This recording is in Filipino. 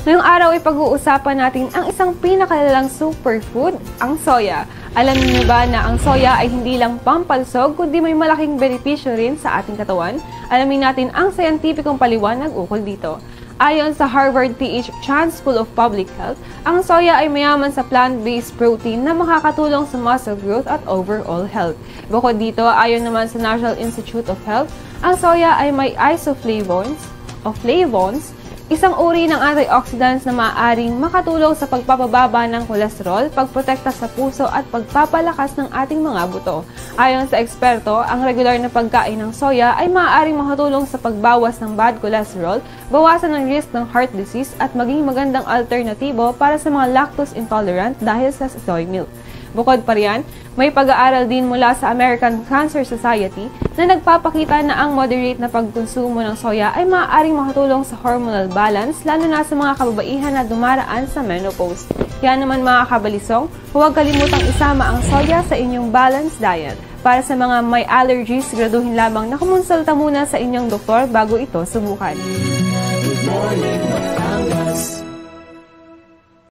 Ngayong araw ay pag-uusapan natin ang isang pinakalalang superfood, ang soya. Alam niyo ba na ang soya ay hindi lang pampalsog kundi may malaking benepisyo rin sa ating katawan? Alamin natin ang scientificong paliwanag ukol dito. Ayon sa Harvard T.H. Chan School of Public Health, ang soya ay mayaman sa plant-based protein na makakatulong sa muscle growth at overall health. Bukod dito, ayon naman sa National Institute of Health, ang soya ay may isoflavones o flavones, isang uri ng antioxidants na maaaring makatulong sa pagpapababa ng kolesterol, pagprotekta sa puso at pagpapalakas ng ating mga buto. Ayon sa eksperto, ang regular na pagkain ng soya ay maaaring makatulong sa pagbawas ng bad cholesterol, bawasan ang risk ng heart disease at maging magandang alternatibo para sa mga lactose intolerant dahil sa soy milk. Bukod pa riyan, may pag-aaral din mula sa American Cancer Society na nagpapakita na ang moderate na pagkonsumo ng soya ay maaaring makatulong sa hormonal balance lalo na sa mga kababaihan na dumaraan sa menopause. Kaya naman mga kabalisong, huwag kalimutang isama ang soya sa inyong balanced diet. Para sa mga may allergies, siguraduhin lamang na kumonsulta muna sa inyong doktor bago ito subukan. Good morning, Batangas.